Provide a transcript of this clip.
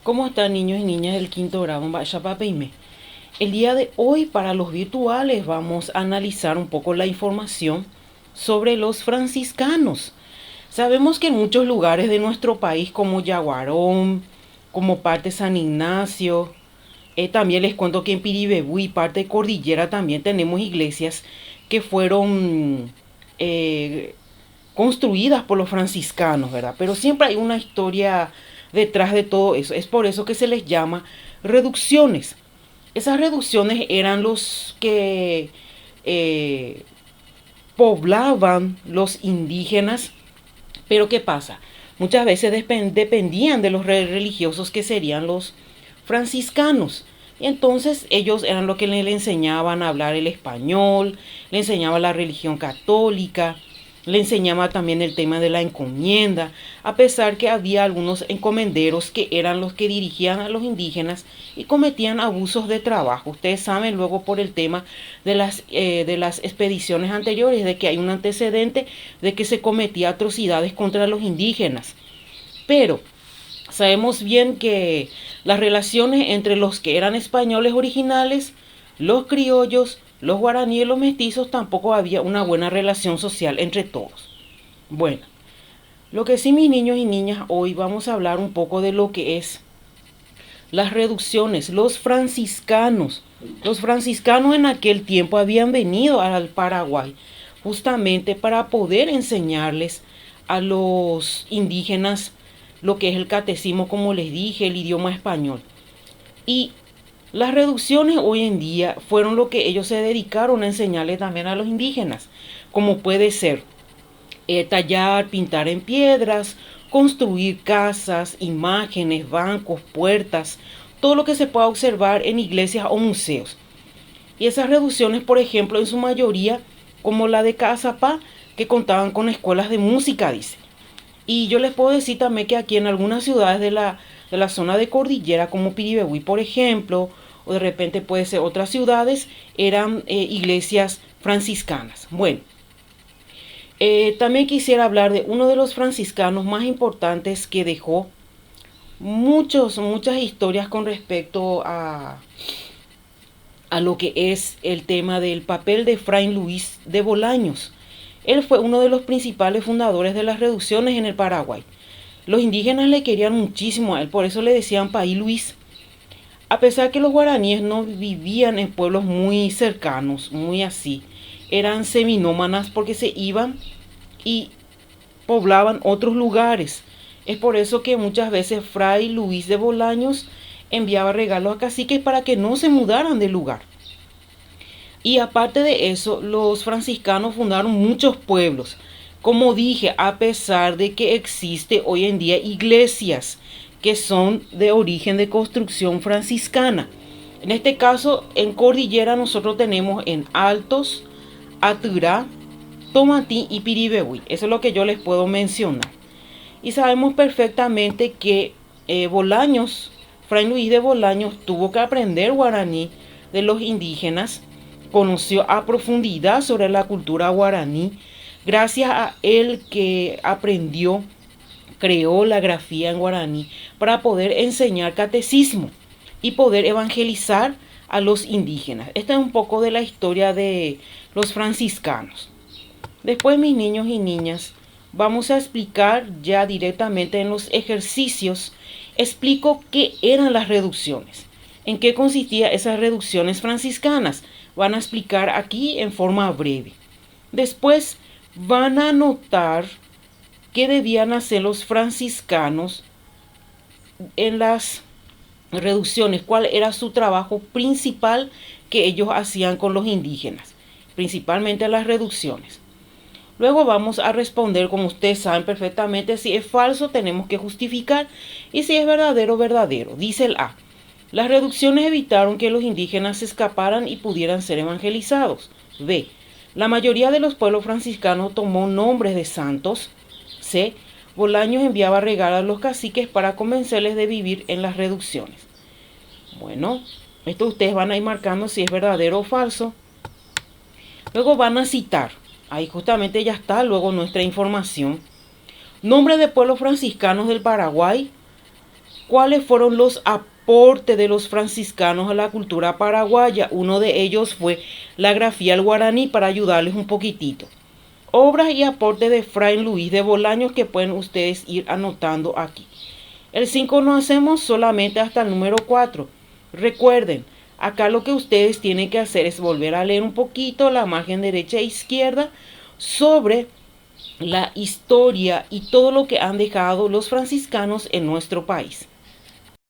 ¿Cómo están niños y niñas del quinto grado en Bayapapeime? El día de hoy para los virtuales vamos a analizar un poco la información sobre los franciscanos. Sabemos que en muchos lugares de nuestro país como Yaguarón, como parte San Ignacio, también les cuento que en Piribebuy, parte de Cordillera, también tenemos iglesias que fueron construidas por los franciscanos, ¿verdad? Pero siempre hay una historia detrás de todo eso. Es por eso que se les llama reducciones. Esas reducciones eran los que poblaban los indígenas. Pero ¿qué pasa? Muchas veces dependían de los religiosos que serían los franciscanos. Y entonces ellos eran los que le enseñaban a hablar el español, le enseñaban la religión católica, le enseñaba también el tema de la encomienda, a pesar que había algunos encomenderos que eran los que dirigían a los indígenas y cometían abusos de trabajo. Ustedes saben luego por el tema de las expediciones anteriores de que hay un antecedente de que se cometía atrocidades contra los indígenas. Pero sabemos bien que las relaciones entre los que eran españoles originales, los criollos, los guaraníes y los mestizos, tampoco había una buena relación social entre todos. Bueno, lo que sí, mis niños y niñas, hoy vamos a hablar un poco de lo que es las reducciones, los franciscanos. Los franciscanos en aquel tiempo habían venido al Paraguay justamente para poder enseñarles a los indígenas lo que es el catecismo, como les dije, el idioma español. Y las reducciones hoy en día fueron lo que ellos se dedicaron a enseñarle también a los indígenas, como puede ser tallar, pintar en piedras, construir casas, imágenes, bancos, puertas, todo lo que se pueda observar en iglesias o museos. Y esas reducciones, por ejemplo, en su mayoría, como la de Cazapá, que contaban con escuelas de música, dice. Y yo les puedo decir también que aquí en algunas ciudades de la zona de cordillera, como Piribebuy, por ejemplo, o de repente puede ser otras ciudades, eran iglesias franciscanas. Bueno, también quisiera hablar de uno de los franciscanos más importantes que dejó muchas historias con respecto a lo que es el tema del papel de Fray Luis de Bolaños. Él fue uno de los principales fundadores de las reducciones en el Paraguay. Los indígenas le querían muchísimo a él, por eso le decían Paí Luis. A pesar que los guaraníes no vivían en pueblos muy cercanos, muy así, eran seminómanas porque se iban y poblaban otros lugares. Es por eso que muchas veces Fray Luis de Bolaños enviaba regalos a caciques para que no se mudaran del lugar. Y aparte de eso, los franciscanos fundaron muchos pueblos. Como dije, a pesar de que existe hoy en día iglesias que son de origen de construcción franciscana. En este caso, en Cordillera nosotros tenemos en Altos, Aturá, Tomatí y Piribebuy. Eso es lo que yo les puedo mencionar. Y sabemos perfectamente que Bolaños, Fray Luis de Bolaños, tuvo que aprender guaraní de los indígenas, conoció a profundidad sobre la cultura guaraní. Gracias a él que aprendió, creó la grafía en guaraní para poder enseñar catecismo y poder evangelizar a los indígenas. Esta es un poco de la historia de los franciscanos. Después, mis niños y niñas, vamos a explicar ya directamente en los ejercicios. Explico qué eran las reducciones, en qué consistían esas reducciones franciscanas. Van a explicar aquí en forma breve. Después van a notar qué debían hacer los franciscanos en las reducciones, cuál era su trabajo principal que ellos hacían con los indígenas, principalmente las reducciones. Luego vamos a responder, como ustedes saben perfectamente, si es falso tenemos que justificar y si es verdadero, verdadero. Dice el A. Las reducciones evitaron que los indígenas se escaparan y pudieran ser evangelizados. B. La mayoría de los pueblos franciscanos tomó nombres de santos. C. Bolaños enviaba regalos a los caciques para convencerles de vivir en las reducciones. Bueno, esto ustedes van a ir marcando si es verdadero o falso. Luego van a citar. Ahí justamente ya está luego nuestra información. Nombre de pueblos franciscanos del Paraguay. ¿Cuáles fueron los aportes de los franciscanos a la cultura paraguaya? Uno de ellos fue la grafía al guaraní, para ayudarles un poquitito. Obras y aportes de Fray Luis de Bolaños que pueden ustedes ir anotando aquí. El 5 no hacemos solamente hasta el número 4. Recuerden, acá lo que ustedes tienen que hacer es volver a leer un poquito la margen derecha e izquierda sobre la historia y todo lo que han dejado los franciscanos en nuestro país.